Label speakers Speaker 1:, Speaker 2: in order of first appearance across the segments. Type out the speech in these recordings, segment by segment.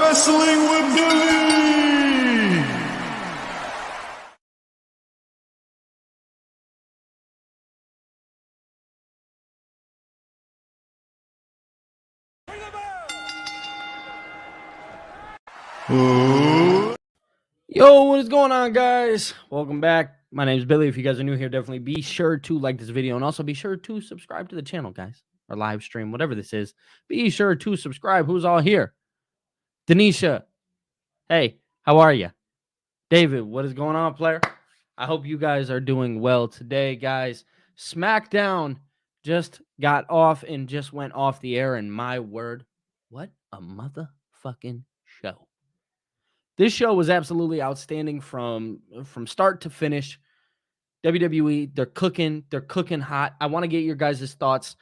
Speaker 1: Wrestling with Billy.
Speaker 2: Yo, what is going on, guys? Welcome back. My name is Billy. If you guys are new here, definitely be sure to like this video and also be sure to subscribe to the channel, guys, or live stream, whatever this is. Be sure to subscribe. Who's all here? Denisha. Hey, how are you? David, what is going on, player? I hope you guys are doing well today, guys. SmackDown just got off and just went off the air, and my word, what a motherfucking show. This show was absolutely outstanding from start to finish. WWE, they're cooking hot. I want to get your guys' thoughts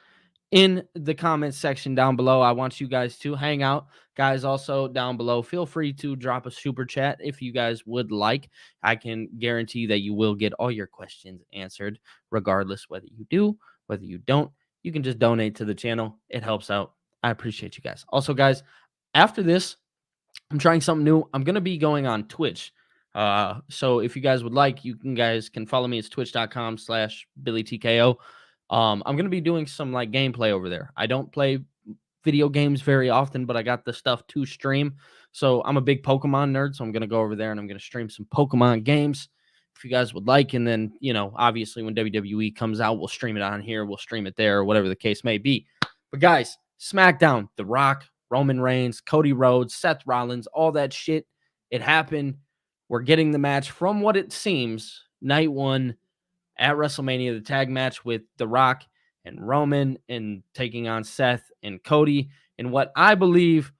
Speaker 2: in the comments section down below. I want you guys to hang out. Guys, also down below, feel free to drop a super chat if you guys would like. I can guarantee that you will get all your questions answered, regardless whether you do, whether you don't. You can just donate to the channel. It helps out. I appreciate you guys. Also, guys, after this, I'm trying something new. I'm going to be going on Twitch. So if you guys would like, guys can follow me. It's twitch.com/BillyTKO. I'm going to be doing some like gameplay over there. I don't play video games very often, but I got the stuff to stream. So I'm a big Pokemon nerd. So I'm going to go over there and I'm going to stream some Pokemon games if you guys would like. And then, obviously when WWE comes out, we'll stream it on here. We'll stream it there, or whatever the case may be. But guys, SmackDown, The Rock, Roman Reigns, Cody Rhodes, Seth Rollins, all that shit. It happened. We're getting the match from what it seems, night one at WrestleMania, the tag match with The Rock and Roman and taking on Seth and Cody. And what I believe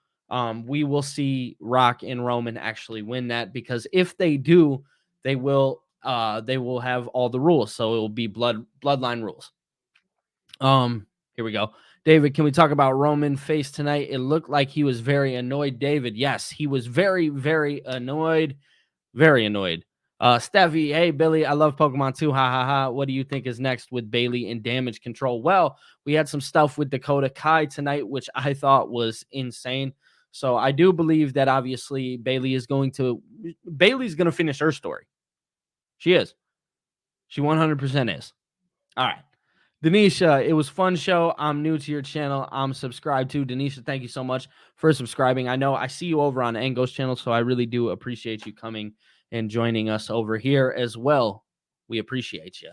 Speaker 2: we will see Rock and Roman actually win that, because if they do, they will have all the rules. So it will be bloodline rules. Here we go. David, can we talk about Roman face tonight? It looked like he was very annoyed. David, yes, he was very, very annoyed. Very annoyed. Steffi, hey, Billy, I love Pokemon too. Ha, ha, ha. What do you think is next with Bayley and Damage Control? Well, we had some stuff with Dakota Kai tonight, which I thought was insane. So I do believe that obviously Bayley's going to finish her story. She is. She 100% is. All right. Denisha, it was fun show. I'm new to your channel. I'm subscribed to. Denisha, thank you so much for subscribing. I know I see you over on Ango's channel, so I really do appreciate you coming and joining us over here as well. We appreciate you.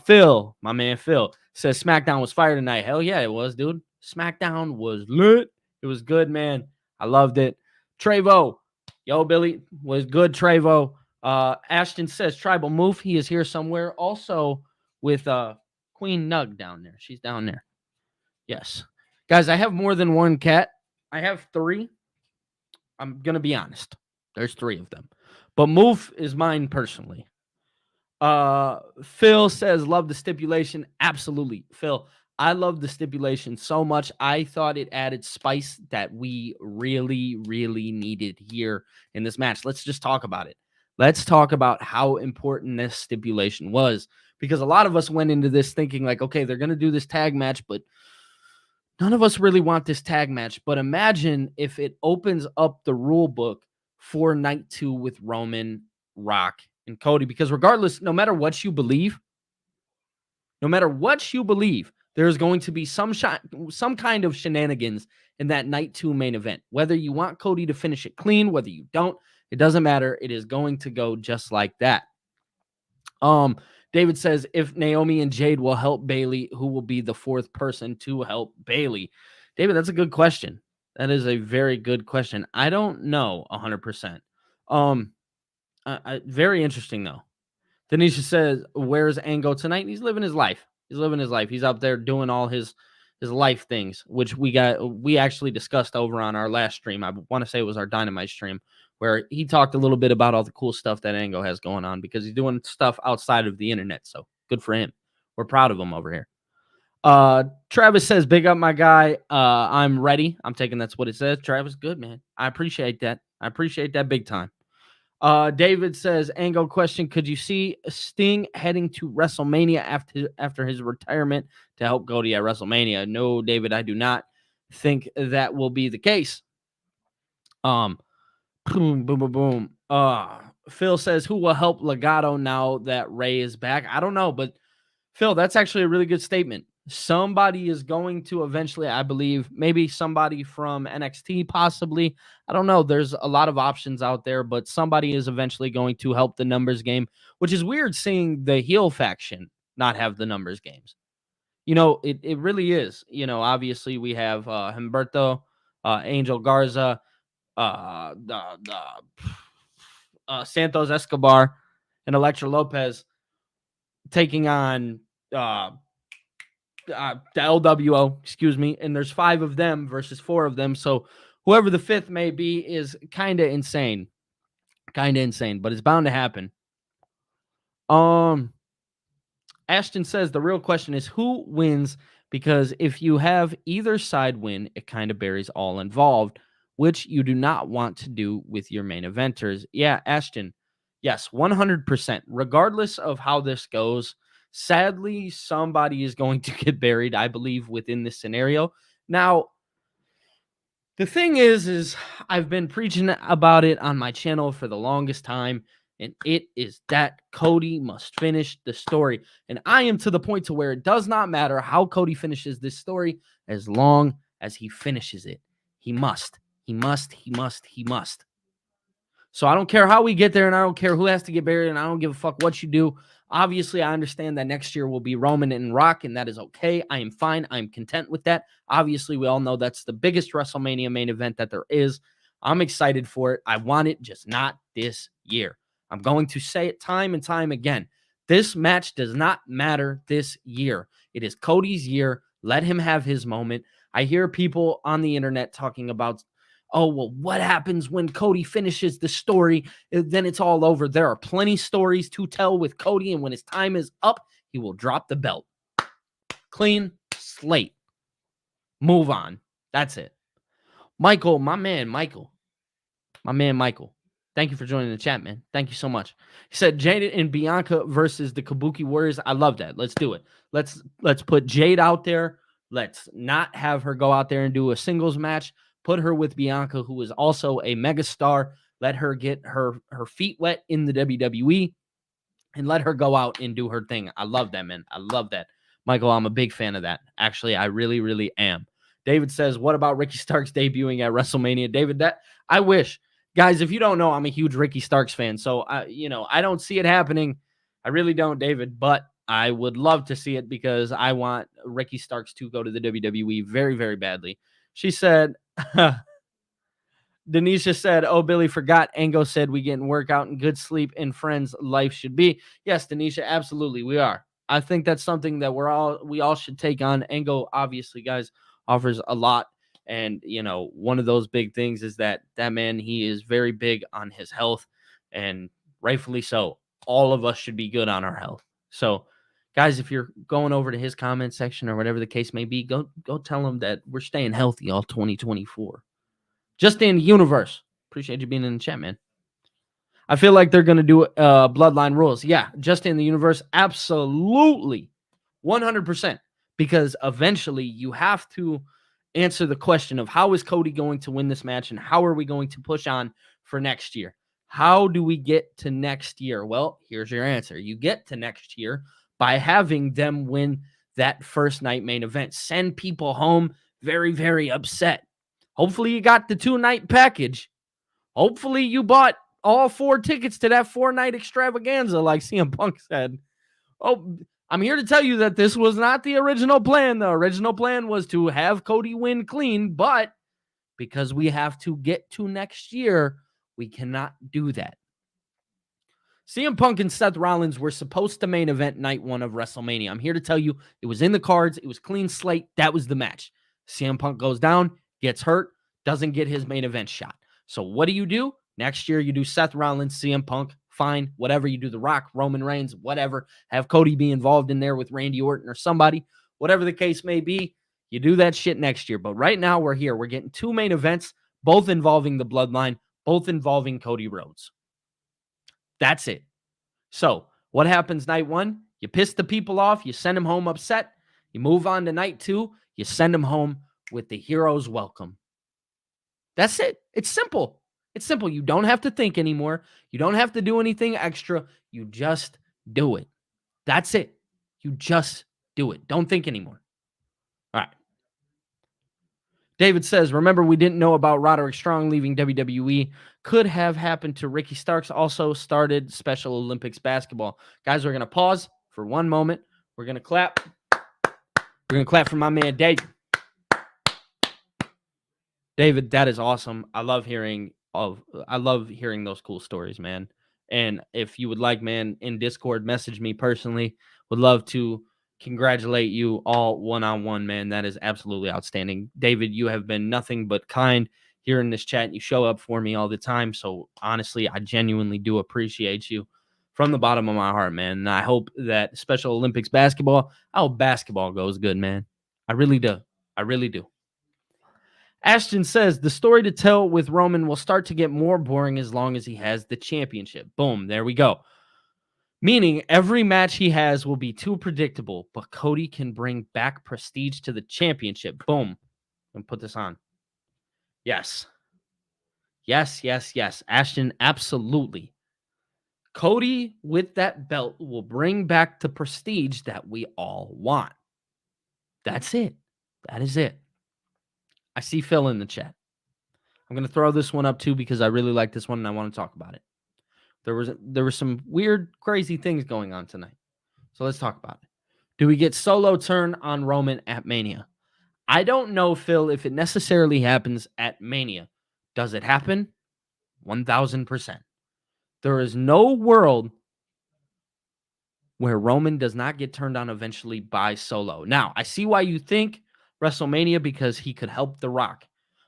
Speaker 2: Phil, my man Phil, says SmackDown was fire tonight. Hell yeah, it was, dude. SmackDown was lit. It was good, man. I loved it. Trevo, yo, Billy, was good, Trevo. Ashton says Tribal Move. He is here somewhere. Also with Queen Nug down there. She's down there. Yes. Guys, I have more than one cat. I have 3. I'm going to be honest. There's 3 of them. But Moof is mine personally. Phil says, love the stipulation. Absolutely. Phil, I love the stipulation so much. I thought it added spice that we really, really needed here in this match. Let's just talk about it. Let's talk about how important this stipulation was. Because a lot of us went into this thinking like, okay, they're going to do this tag match, but none of us really want this tag match. But imagine if it opens up the rule book for night 2 with Roman, Rock, and Cody. Because regardless, no matter what you believe, there's going to be some kind of shenanigans in that night 2 main event. Whether you want Cody to finish it clean, whether you don't, it doesn't matter. It is going to go just like that. David says, if Naomi and Jade will help Bayley, who will be the 4th person to help Bayley? David, that's a good question. That is a very good question. I don't know 100%. Very interesting, though. Denisha says, where's Ango tonight? He's living his life. He's up there doing all his life things, which we actually discussed over on our last stream. I want to say it was our Dynamite stream, where he talked a little bit about all the cool stuff that Ango has going on, because he's doing stuff outside of the internet. So good for him. We're proud of him over here. Travis says, big up my guy. I'm ready. I'm taking that's what it says. Travis, good, man. I appreciate that. Big time. David says, Ango question, could you see Sting heading to WrestleMania after his retirement to help Cody at WrestleMania? No, David, I do not think that will be the case. Um, boom, boom, boom, boom. Phil says, who will help Legato now that Ray is back? I don't know, but Phil, that's actually a really good statement. Somebody is going to eventually, I believe, maybe somebody from NXT, possibly. I don't know. There's a lot of options out there, but somebody is eventually going to help the numbers game, which is weird seeing the heel faction not have the numbers games. It really is. Obviously we have Humberto, Angel Garza, Santos Escobar, and Electra Lopez taking on uh, the LWO, excuse me, and there's 5 of them versus 4 of them. So whoever the 5th may be is kind of insane, but it's bound to happen. Ashton says the real question is who wins, because if you have either side win, it kind of buries all involved, which you do not want to do with your main eventers. Yeah, Ashton, yes, 100%. Regardless of how this goes, sadly, somebody is going to get buried, I believe, within this scenario. Now, the thing is I've been preaching about it on my channel for the longest time, and it is that Cody must finish the story. And I am to the point to where it does not matter how Cody finishes this story as long as he finishes it. He must. He must. He must. He must. So I don't care how we get there, and I don't care who has to get buried, and I don't give a fuck what you do. Obviously, I understand that next year will be Roman and Rock, and that is okay. I am fine. I'm content with that. Obviously, we all know that's the biggest WrestleMania main event that there is. I'm excited for it. I want it, just not this year. I'm going to say it time and time again. This match does not matter this year. It is Cody's year. Let him have his moment. I hear people on the internet talking about, oh, well, what happens when Cody finishes the story? Then it's all over. There are plenty stories to tell with Cody, and when his time is up, he will drop the belt. Clean slate. Move on. That's it. Michael, my man, Michael. Thank you for joining the chat, man. Thank you so much. He said Jade and Bianca versus the Kabuki Warriors. I love that. Let's do it. Let's put Jade out there. Let's not have her go out there and do a singles match. Put her with Bianca, who is also a megastar. Let her get her feet wet in the WWE and let her go out and do her thing. I love that, man. I love that. Michael, I'm a big fan of that. Actually, I really, really am. David says, what about Ricky Starks debuting at WrestleMania? David, that I wish. Guys, if you don't know, I'm a huge Ricky Starks fan. So, I don't see it happening. I really don't, David, but I would love to see it because I want Ricky Starks to go to the WWE very, very badly. She said, Denisha said, oh, Billy forgot. Ango said we getting workout and good sleep and friends life should be. Yes, Denisha, absolutely. We are. I think that's something that we all should take on. Ango, obviously, guys, offers a lot. And, one of those big things is that man, he is very big on his health, and rightfully so. All of us should be good on our health. So, guys, if you're going over to his comment section or whatever the case may be, go tell him that we're staying healthy all 2024. Just in the universe. Appreciate you being in the chat, man. I feel like they're going to do bloodline rules. Yeah, just in the universe. Absolutely. 100%. Because eventually you have to answer the question of how is Cody going to win this match and how are we going to push on for next year? How do we get to next year? Well, here's your answer. You get to next year by having them win that first night main event. Send people home very, very upset. Hopefully you got the 2-night package. Hopefully you bought all 4 tickets to that 4-night extravaganza, like CM Punk said. Oh, I'm here to tell you that this was not the original plan. The original plan was to have Cody win clean, but because we have to get to next year, we cannot do that. CM Punk and Seth Rollins were supposed to main event night 1 of WrestleMania. I'm here to tell you it was in the cards. It was clean slate. That was the match. CM Punk goes down, gets hurt, doesn't get his main event shot. So what do? Next year, you do Seth Rollins, CM Punk, fine, whatever. You do The Rock, Roman Reigns, whatever. Have Cody be involved in there with Randy Orton or somebody. Whatever the case may be, you do that shit next year. But right now, we're here. We're getting 2 main events, both involving the Bloodline, both involving Cody Rhodes. That's it. So what happens night 1? You piss the people off. You send them home upset. You move on to night 2. You send them home with the hero's welcome. That's it. It's simple. It's simple. You don't have to think anymore. You don't have to do anything extra. You just do it. That's it. You just do it. Don't think anymore. All right. David says, remember, we didn't know about Roderick Strong leaving WWE. Could have happened to Ricky Starks. Also started Special Olympics basketball. Guys, we're going to pause for one moment. We're going to clap. We're going to clap for my man, David. David, that is awesome. I love hearing those cool stories, man. And if you would like, man, in Discord, message me personally. Would love to congratulate you all one-on-one, man. That is absolutely outstanding. David, you have been nothing but kind here in this chat. You show up for me all the time. So honestly, I genuinely do appreciate you from the bottom of my heart, man. And I hope that Special Olympics basketball, I hope basketball goes good, man. I really do. I really do. Ashton says the story to tell with Roman will start to get more boring as long as he has the championship. Boom, there we go. Meaning every match he has will be too predictable, but Cody can bring back prestige to the championship. Boom. And put this on. Yes. Yes, yes, yes. Ashton, absolutely. Cody with that belt will bring back the prestige that we all want. That's it. That is it. I see Phil in the chat. I'm going to throw this one up too because I really like this one and I want to talk about it. There was some weird, crazy things going on tonight. So let's talk about it. Do we get Solo turn on Roman at Mania? I don't know, Phil, if it necessarily happens at Mania. Does it happen? 1,000%. There is no world where Roman does not get turned on eventually by Solo. Now, I see why you think WrestleMania because he could help The Rock.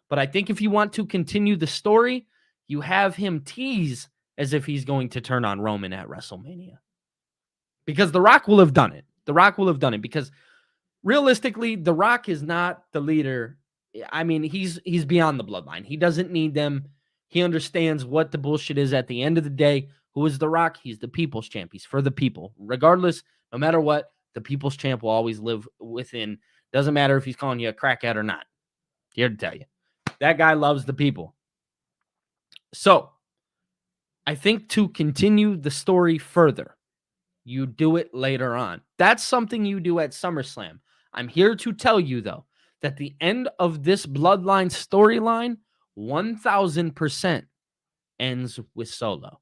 Speaker 2: But I think if you want to continue the story, you have him tease as if he's going to turn on Roman at WrestleMania. Because The Rock will have done it. The Rock will have done it because realistically, The Rock is not the leader. I mean, he's beyond the bloodline. He doesn't need them. He understands what the bullshit is at the end of the day. Who is The Rock? He's the people's champ. He's for the people. Regardless, no matter what, the people's champ will always live within. Doesn't matter if he's calling you a crackhead or not. Here to tell you. That guy loves the people. So, I think to continue the story further, you do it later on. That's something you do at SummerSlam. I'm here to tell you, though, that the end of this bloodline storyline, 1,000% ends with Solo.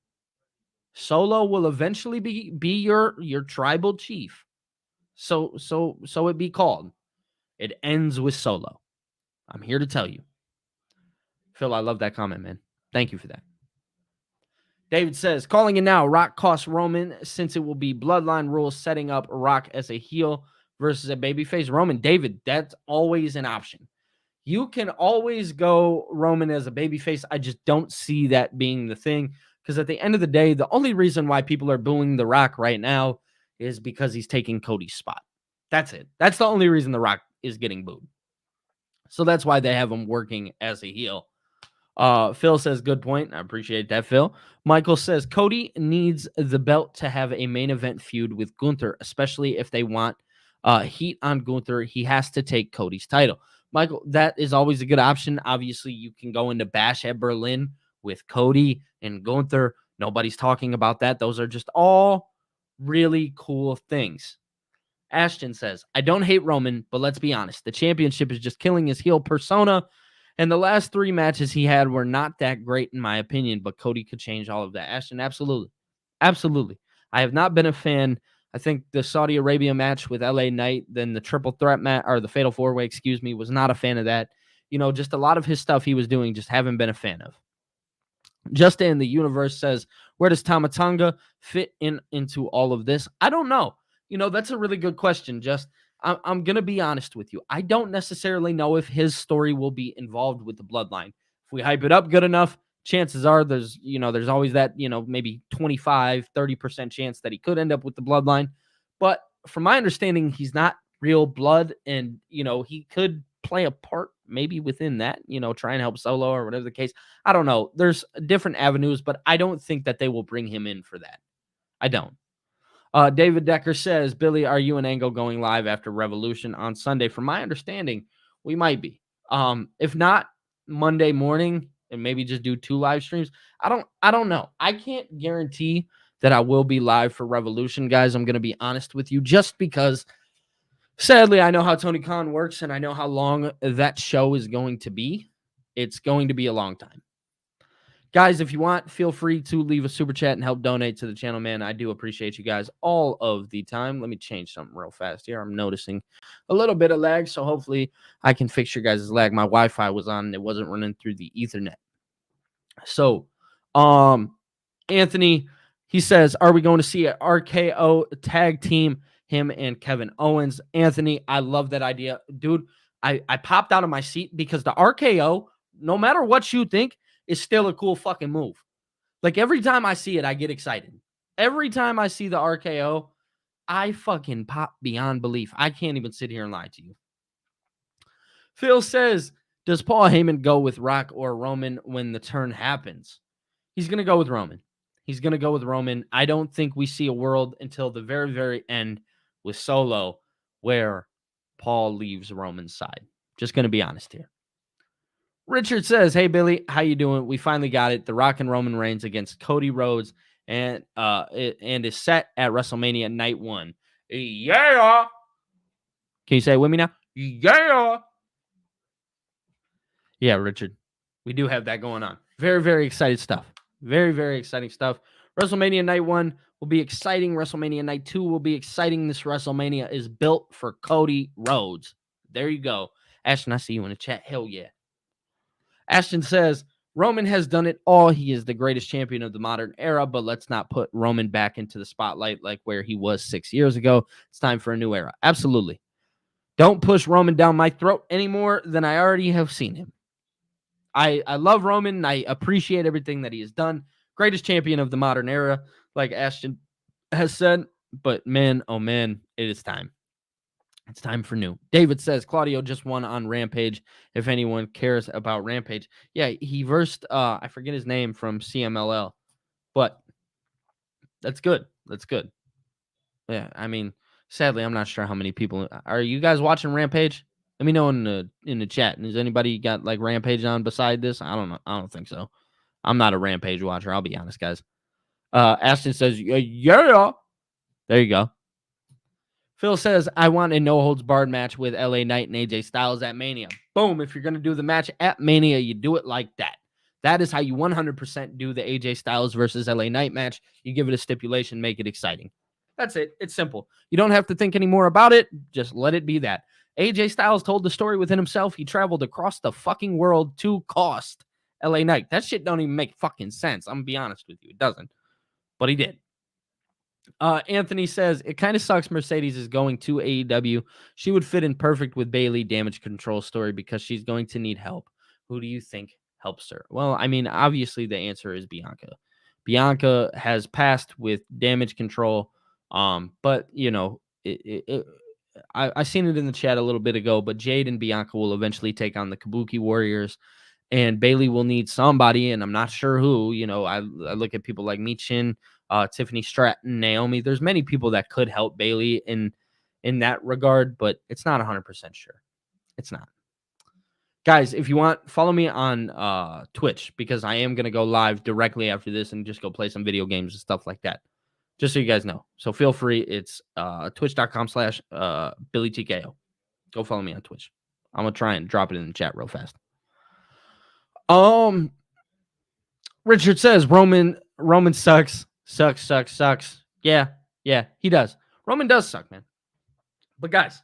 Speaker 2: Solo will eventually be your tribal chief. So it be called. It ends with Solo. I'm here to tell you. Phil, I love that comment, man. Thank you for that. David says, calling it now, Rock costs Roman since it will be bloodline rules setting up Rock as a heel versus a babyface. Roman, David, that's always an option. You can always go Roman as a babyface. I just don't see that being the thing because at the end of the day, the only reason why people are booing The Rock right now is because he's taking Cody's spot. That's it. That's the only reason The Rock is getting booed. So that's why they have him working as a heel. Phil says, good point. I appreciate that, Phil. Michael says, Cody needs the belt to have a main event feud with Gunther, especially if they want heat on Gunther. He has to take Cody's title. Michael, that is always a good option. Obviously, you can go into Bash at Berlin with Cody and Gunther. Nobody's talking about that. Those are just all really cool things. Ashton says, I don't hate Roman, but let's be honest. The championship is just killing his heel persona. And the last 3 matches he had were not that great, in my opinion, but Cody could change all of that. Ashton, absolutely. Absolutely. I have not been a fan. I think the Saudi Arabia match with LA Knight, then the triple threat match, or the fatal 4-way, was not a fan of that. You know, just a lot of his stuff he was doing, just haven't been a fan of. Just in the universe says, where does Tama Tonga fit into all of this? I don't know. You know, that's a really good question. I'm going to be honest with you. I don't necessarily know if his story will be involved with the bloodline. If we hype it up good enough, chances are there's always that, maybe 25, 30% chance that he could end up with the bloodline. But from my understanding, he's not real blood. And, he could play a part maybe within that, try and help Solo or whatever the case. I don't know. There's different avenues, but I don't think that they will bring him in for that. I don't. David Decker says, Billy, are you and Angle going live after Revolution on Sunday? From my understanding, we might be. If not, Monday morning and maybe just do 2 live streams. I don't know. I can't guarantee that I will be live for Revolution, guys. I'm going to be honest with you, just because sadly I know how Tony Khan works and I know how long that show is going to be. It's going to be a long time. Guys, if you want, feel free to leave a super chat and help donate to the channel, man. I do appreciate you guys all of the time. Let me change something real fast here. I'm noticing a little bit of lag, so hopefully I can fix your guys' lag. My Wi-Fi was on and it wasn't running through the Ethernet. So, Anthony, he says, are we going to see an RKO tag team, him and Kevin Owens? Anthony, I love that idea. Dude, I popped out of my seat because the RKO, no matter what you think, is still a cool fucking move. Like, every time I see it, I get excited. Every time I see the RKO, I fucking pop beyond belief. I can't even sit here and lie to you. Phil says, does Paul Heyman go with Rock or Roman when the turn happens? He's going to go with Roman. He's going to go with Roman. I don't think we see a world until the very, very end with Solo where Paul leaves Roman's side. Just going to be honest here. Richard says, hey, Billy, how you doing? We finally got it. The Rock and Roman Reigns against Cody Rhodes and is set at WrestleMania Night 1. Yeah. Can you say it with me now? Yeah. Yeah, Richard. We do have that going on. Very, very excited stuff. Very, very exciting stuff. WrestleMania Night 1 will be exciting. WrestleMania Night 2 will be exciting. This WrestleMania is built for Cody Rhodes. There you go. Ashton, I see you in the chat. Hell yeah. Ashton says, Roman has done it all. He is the greatest champion of the modern era, but let's not put Roman back into the spotlight like where he was 6 years ago. It's time for a new era. Absolutely. Don't push Roman down my throat any more than I already have seen him. I love Roman. I appreciate everything that he has done. Greatest champion of the modern era, like Ashton has said. But man, oh man, it is time. It's time for new. David says Claudio just won on Rampage. If anyone cares about Rampage. Yeah, he versed, I forget his name from CMLL. But that's good. That's good. Yeah, I mean, sadly, I'm not sure how many people. Are you guys watching Rampage? Let me know in the chat. Has anybody got like Rampage on beside this? I don't know. I don't think so. I'm not a Rampage watcher. I'll be honest, guys. Ashton says, yeah. There you go. Phil says, I want a no-holds-barred match with LA Knight and AJ Styles at Mania. Boom. If you're going to do the match at Mania, you do it like that. That is how you 100% do the AJ Styles versus LA Knight match. You give it a stipulation, make it exciting. That's it. It's simple. You don't have to think any more about it. Just let it be that. AJ Styles told the story within himself. He traveled across the fucking world to cost LA Knight. That shit don't even make fucking sense. I'm going to be honest with you. It doesn't. But he did. Anthony says, it kind of sucks Mercedes is going to AEW. She would fit in perfect with Bayley damage control story because she's going to need help. Who do you think helps her? Well, I mean, obviously the answer is Bianca. Bianca has passed with damage control. But you know, I seen it in the chat a little bit ago, but Jade and Bianca will eventually take on the Kabuki Warriors, and Bayley will need somebody, and I'm not sure who. You know, I look at people like Michin, Tiffany Stratton, Naomi. There's many people that could help Bayley in that regard, but it's not 100% sure. It's not. Guys, if you want, follow me on Twitch, because I am going to go live directly after this and just go play some video games and stuff like that. Just so you guys know. So feel free. It's twitch.com/BillyTKO. Go follow me on Twitch. I'm going to try and drop it in the chat real fast. Richard says Roman sucks. Sucks. Yeah, he does. Roman does suck, man. But guys,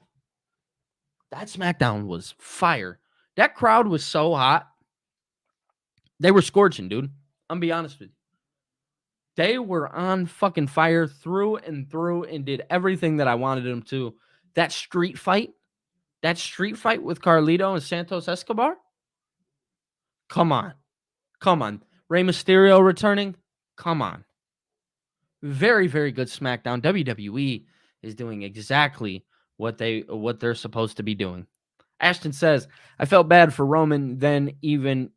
Speaker 2: that SmackDown was fire. That crowd was so hot. They were scorching, dude. I'm be honest with you. They were on fucking fire through and did everything that I wanted them to. That street fight with Carlito and Santos Escobar. Come on. Rey Mysterio returning. Come on. Very, very good SmackDown. WWE is doing exactly what they're supposed to be doing. Ashton says, I felt bad for Roman. Then even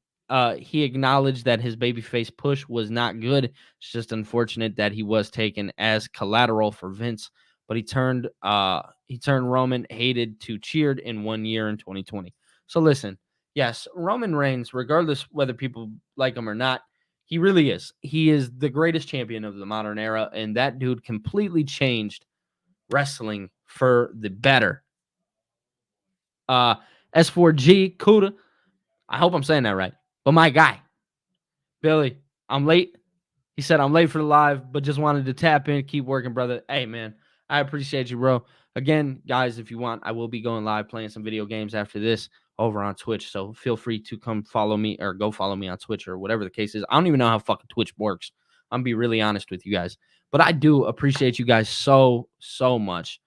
Speaker 2: he acknowledged that his babyface push was not good. It's just unfortunate that he was taken as collateral for Vince. But he turned Roman hated to cheered in 1 year in 2020. So listen, Yes, Roman Reigns, regardless whether people like him or not, he really is. He is the greatest champion of the modern era, and that dude completely changed wrestling for the better. S4G, Kuda, I hope I'm saying that right. But my guy, Billy, I'm late. He said, I'm late for the live, but just wanted to tap in. Keep working, brother. Hey, man, I appreciate you, bro. Again, guys, if you want, I will be going live playing some video games after this over on Twitch. So feel free to come follow me or go follow me on Twitch or whatever the case is. I don't even know how fucking Twitch works. I'm going to be really honest with you guys. But I do appreciate you guys so, so much.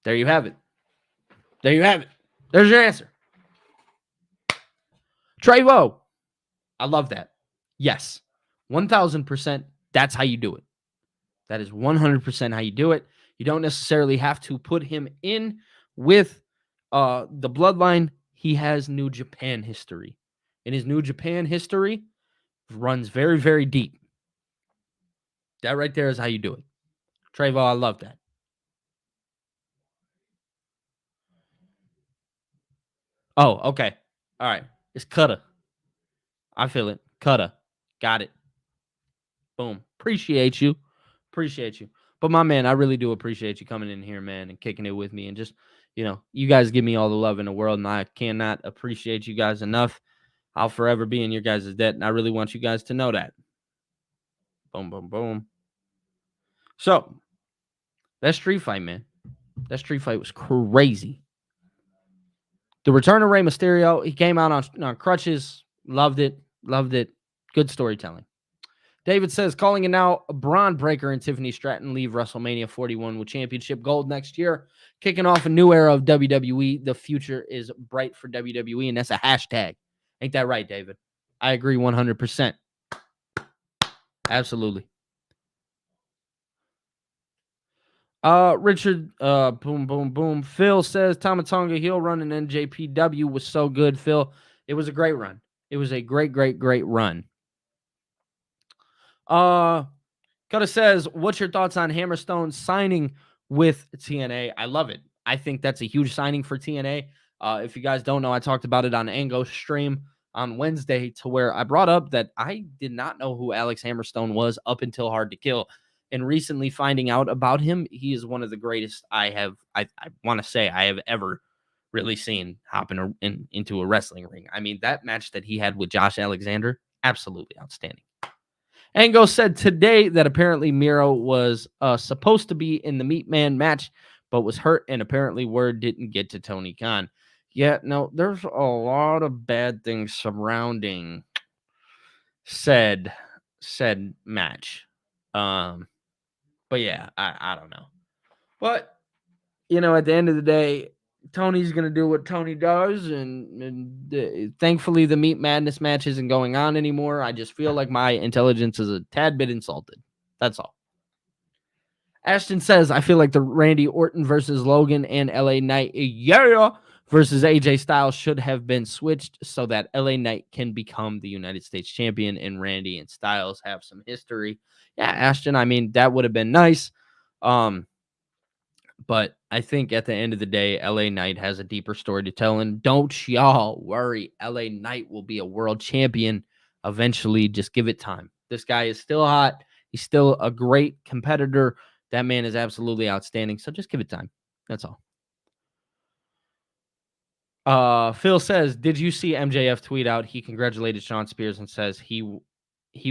Speaker 2: There you have it. There you have it. There's your answer. Trevo. I love that. Yes. 1000%. That's how you do it. That is 100% how you do it. You don't necessarily have to put him in with the bloodline. He has New Japan history. And his New Japan history runs very, very deep. That right there is how you do it. Trevo, I love that. Oh, okay. All right. It's Kutta. I feel it. Kutta. Got it. Boom. Appreciate you. Appreciate you. But my man, I really do appreciate you coming in here, man, and kicking it with me. And just, you guys give me all the love in the world, and I cannot appreciate you guys enough. I'll forever be in your guys' debt, and I really want you guys to know that. Boom, boom, boom. So, that street fight, man. That street fight was crazy. The return of Rey Mysterio, he came out on crutches. Loved it. Loved it. Good storytelling. David says, calling it now, Braun Breaker and Tiffany Stratton leave WrestleMania 41 with championship gold next year, kicking off a new era of WWE. The future is bright for WWE, and that's a hashtag. Ain't that right, David? I agree 100%. Absolutely. Richard, boom, boom, boom. Phil says, Tama Tonga heel run in NJPW was so good, Phil. It was a great run. It was a great, great, great run. Coda says, what's your thoughts on Hammerstone signing with TNA? I love it. I think that's a huge signing for TNA. If you guys don't know, I talked about it on Ango's stream on Wednesday, to where I brought up that I did not know who Alex Hammerstone was up until Hard to Kill. And recently finding out about him, he is one of the greatest I want to say I have ever really seen hop into a wrestling ring. I mean, that match that he had with Josh Alexander, absolutely outstanding. Ango said today that apparently Miro was supposed to be in the Meat Man match, but was hurt, and apparently word didn't get to Tony Khan. Yeah, no, there's a lot of bad things surrounding said match. But yeah, I don't know. But, at the end of the day, Tony's going to do what Tony does, and thankfully the Meat Madness match isn't going on anymore. I just feel like my intelligence is a tad bit insulted. That's all. Ashton says, I feel like the Randy Orton versus Logan and LA Knight versus AJ Styles should have been switched so that LA Knight can become the United States champion and Randy and Styles have some history. Yeah, Ashton, I mean, that would have been nice. But I think at the end of the day, LA Knight has a deeper story to tell. And don't y'all worry, LA Knight will be a world champion eventually. Just give it time. This guy is still hot. He's still a great competitor. That man is absolutely outstanding. So just give it time. That's all. Phil says, did you see MJF tweet out? He congratulated Sean Spears and says he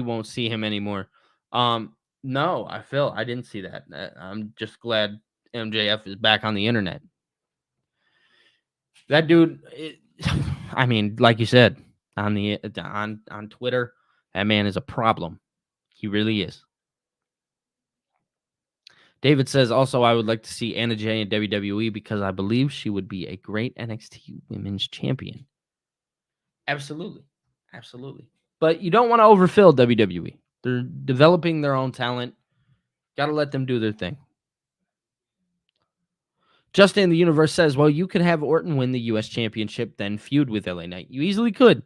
Speaker 2: won't see him anymore. No, I didn't see that. I'm just glad MJF is back on the internet. That dude, I mean, like you said, on Twitter, that man is a problem. He really is. David says, also, I would like to see Anna Jay in WWE because I believe she would be a great NXT Women's Champion. Absolutely. Absolutely. But you don't want to overfill WWE. They're developing their own talent. Got to let them do their thing. Justin the Universe says, well, you could have Orton win the U.S. Championship, then feud with LA Knight. You easily could.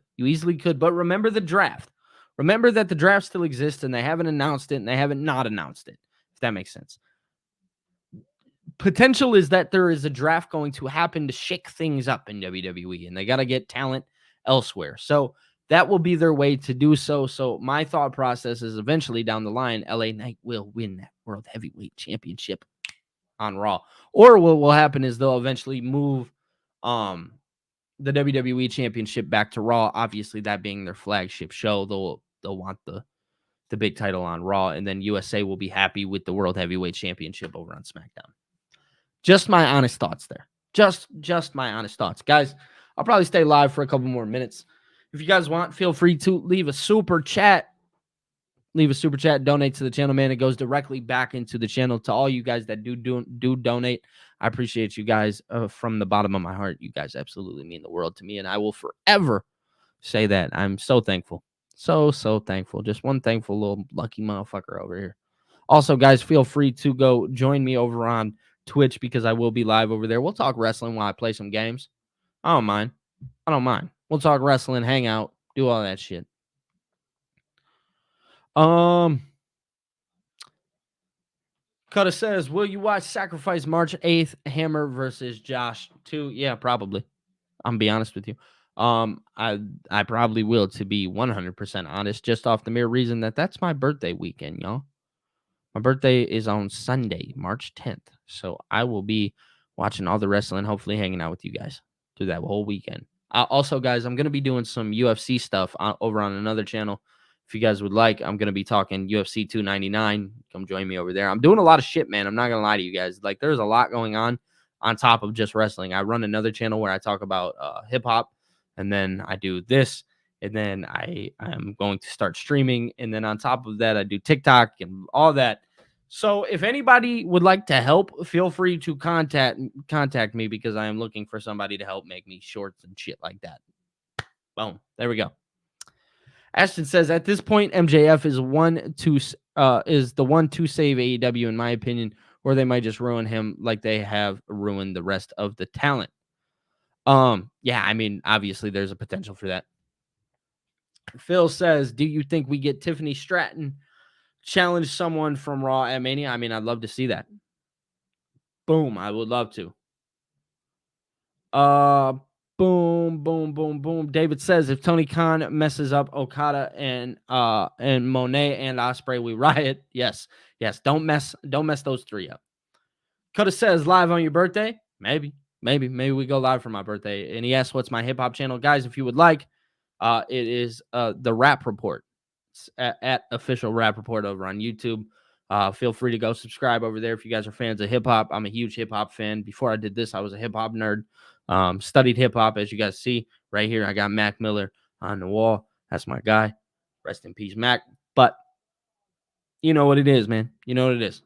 Speaker 2: But remember the draft. Remember that the draft still exists, and they haven't announced it, and they haven't not announced it, if that makes sense. potential is that there is a draft going to happen to shake things up in WWE, and they got to get talent elsewhere. So that will be their way to do so. So my thought process is eventually down the line, LA Knight will win that World Heavyweight Championship on Raw. Or what will happen is they'll eventually move the WWE Championship back to Raw. Obviously, that being their flagship show, they'll want the big title on Raw, and then USA will be happy with the World Heavyweight Championship over on SmackDown. Just my honest thoughts there. Just my honest thoughts. Guys, I'll probably stay live for a couple more minutes. If you guys want, feel free to leave a super chat. Leave a super chat, donate to the channel, man. It goes directly back into the channel. To all you guys that do donate, I appreciate you guys from the bottom of my heart. You guys absolutely mean the world to me, and I will forever say that. I'm so thankful. So thankful. Just one thankful little lucky motherfucker over here. Also, guys, feel free to go join me over on Twitch because I will be live over there. We'll talk wrestling while I play some games. I don't mind. We'll talk wrestling, hang out, do all that shit. Cutter says, will you watch Sacrifice March 8th, Hammer versus Josh 2? Yeah, probably. I'm be honest with you. I probably will, to be 100% honest, just off the mere reason that that's my birthday weekend, y'all. My birthday is on Sunday, March 10th. So I will be watching all the wrestling, hopefully hanging out with you guys through that whole weekend. Also, guys, I'm going to be doing some UFC stuff over on another channel. If you guys would like, I'm going to be talking UFC 299. Come join me over there. I'm doing a lot of shit, man. I'm not going to lie to you guys. Like, there's a lot going on top of just wrestling. I run another channel where I talk about hip-hop, and then I do this, and then I'm going to start streaming, and then on top of that, I do TikTok and all that. So if anybody would like to help, feel free to contact me because I am looking for somebody to help make me shorts and shit like that. Boom. There we go. Ashton says, at this point, MJF is the one to save AEW, in my opinion, or they might just ruin him like they have ruined the rest of the talent. Yeah, I mean, obviously there's a potential for that. Phil says, do you think we get Tiffany Stratton challenge someone from Raw at Mania? I mean, I'd love to see that. Boom, I would love to. Boom. David says, if Tony Khan messes up Okada and Monet and Ospreay, we riot. Yes. Don't mess those three up. Coda says, live on your birthday? Maybe we go live for my birthday. And he asks, what's my hip hop channel? Guys, if you would like, it is the Rap Report. It's at official Rap Report over on YouTube. Feel free to go subscribe over there if you guys are fans of hip hop. I'm a huge hip hop fan. Before I did this, I was a hip hop nerd. Studied hip hop, as you guys see right here. I got Mac Miller on the wall. That's my guy. Rest in peace, Mac. But you know what it is, man. You know what it is.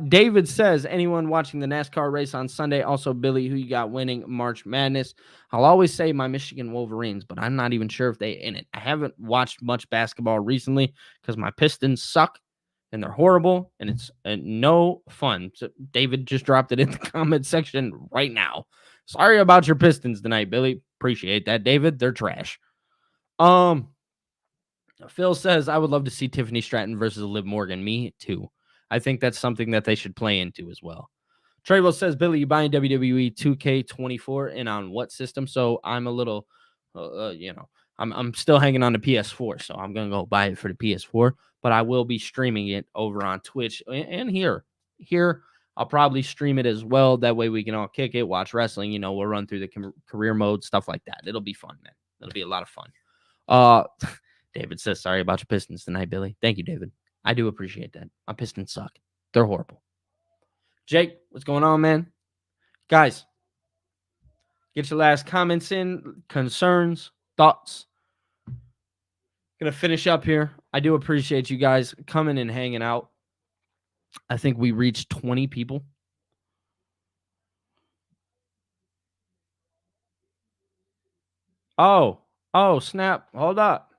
Speaker 2: David says, anyone watching the NASCAR race on Sunday? Also, Billy, who you got winning March Madness? I'll always say my Michigan Wolverines, but I'm not even sure if they're in it. I haven't watched much basketball recently because my Pistons suck and they're horrible and it's no fun. So David just dropped it in the comment section right now. Sorry about your Pistons tonight, Billy. Appreciate that, David. They're trash. Phil says, I would love to see Tiffany Stratton versus Liv Morgan. Me too. I think that's something that they should play into as well. Trevo says, Billy, you buying WWE 2K24 and on what system? So I'm a little, I'm still hanging on the PS4. So I'm going to go buy it for the PS4, but I will be streaming it over on Twitch and here. I'll probably stream it as well. That way we can all kick it, watch wrestling. We'll run through the career mode, stuff like that. It'll be fun, man. It'll be a lot of fun. David says, sorry about your Pistons tonight, Billy. Thank you, David. I do appreciate that. My Pistons suck. They're horrible. Jake, what's going on, man? Guys, get your last comments in, concerns, thoughts. Gonna finish up here. I do appreciate you guys coming and hanging out. I think we reached 20 people. Oh, snap. Hold up.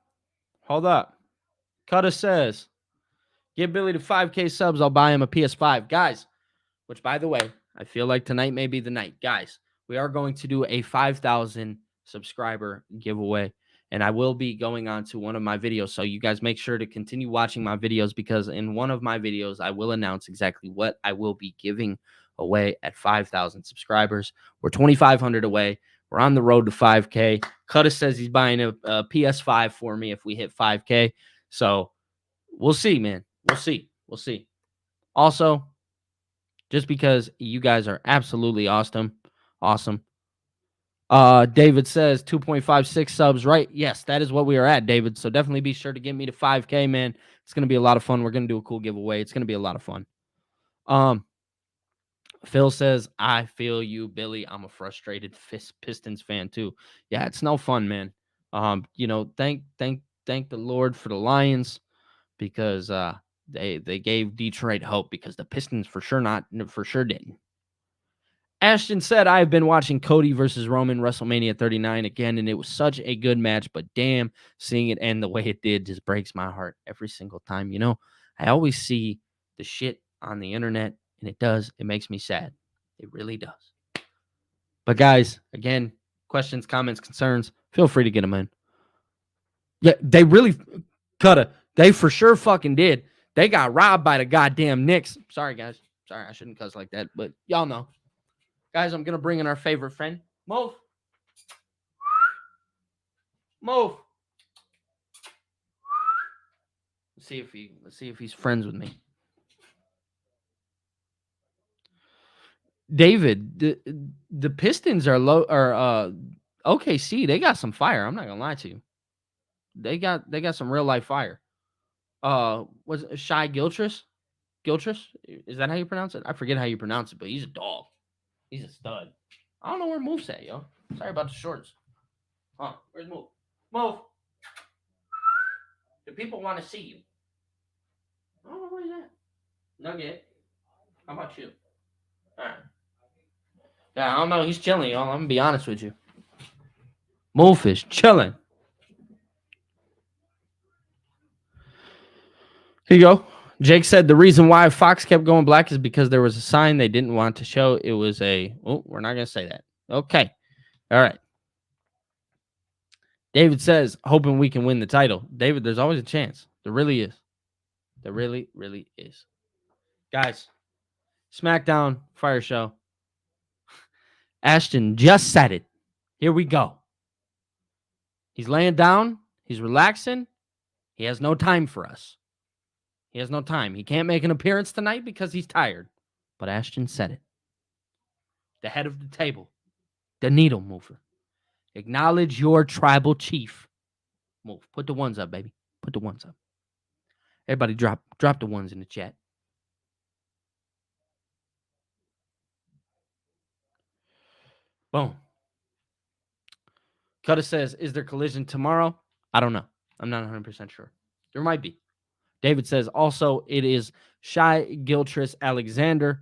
Speaker 2: Cutter says, give Billy to 5K subs. I'll buy him a PS5. Guys, which, by the way, I feel like tonight may be the night. Guys, we are going to do a 5,000 subscriber giveaway, and I will be going on to one of my videos. So you guys make sure to continue watching my videos because in one of my videos, I will announce exactly what I will be giving away at 5,000 subscribers. We're 2,500 away. We're on the road to 5K. Cuttis says he's buying a PS5 for me if we hit 5K. So we'll see, man. We'll see. We'll see. Also, just because you guys are absolutely awesome. David says 2.56 subs, right? Yes, that is what we are at, David. So definitely be sure to get me to 5K, man. It's going to be a lot of fun. We're going to do a cool giveaway. It's going to be a lot of fun. Phil says, I feel you, Billy. I'm a frustrated Pistons fan too. Yeah, it's no fun, man. Thank the Lord for the Lions because they gave Detroit hope because the Pistons for sure didn't. Ashton said, I've been watching Cody versus Roman WrestleMania 39 again, and it was such a good match, but damn, seeing it end the way it did just breaks my heart every single time. I always see the shit on the internet, and it makes me sad. It really does. But guys, again, questions, comments, concerns, feel free to get them in. Yeah, they really, they for sure fucking did. They got robbed by the goddamn Knicks. Sorry, guys. Sorry, I shouldn't cuss like that, but y'all know. Guys, I'm going to bring in our favorite friend. Move. Let's see if he's friends with me. David, the Pistons are low or OKC, they got some fire. I'm not going to lie to you. They got some real life fire. Was it Shai Gilgeous? Is that how you pronounce it? I forget how you pronounce it, but he's a dog. He's a stud. I don't know where Move's at, yo. Sorry about the shorts. Huh? Where's Move? Move. The people want to see you. I don't know where he's at. Nugget. How about you? All right. Yeah, I don't know. He's chilling, y'all. I'm going to be honest with you. Move is chilling. Here you go. Jake said the reason why Fox kept going black is because there was a sign they didn't want to show. It was we're not going to say that. Okay. All right. David says, hoping we can win the title. David, there's always a chance. There really is. There really, really is. Guys, SmackDown Fire Show. Ashton just said it. Here we go. He's laying down. He's relaxing. He has no time for us. He has no time. He can't make an appearance tonight because he's tired. But Ashton said it. The head of the table. The needle mover. Acknowledge your tribal chief. Move. Put the ones up, baby. Put the ones up. Everybody drop the ones in the chat. Boom. Cutter says, is there collision tomorrow? I don't know. I'm not 100% sure. There might be. David says, also, it is Shai Gilgeous Alexander.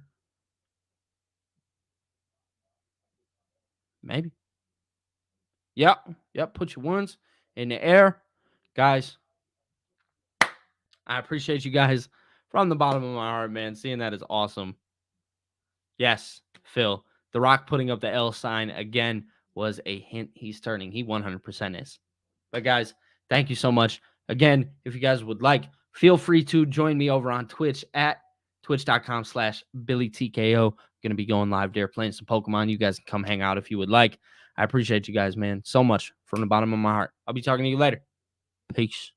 Speaker 2: Maybe. Yep. Put your ones in the air. Guys, I appreciate you guys from the bottom of my heart, man. Seeing that is awesome. Yes, Phil. The Rock putting up the L sign again was a hint he's turning. He 100% is. But guys, thank you so much. Again, if you guys would like, feel free to join me over on Twitch at twitch.com/BillyTKO. Going to be going live there playing some Pokemon. You guys can come hang out if you would like. I appreciate you guys, man, so much from the bottom of my heart. I'll be talking to you later. Peace.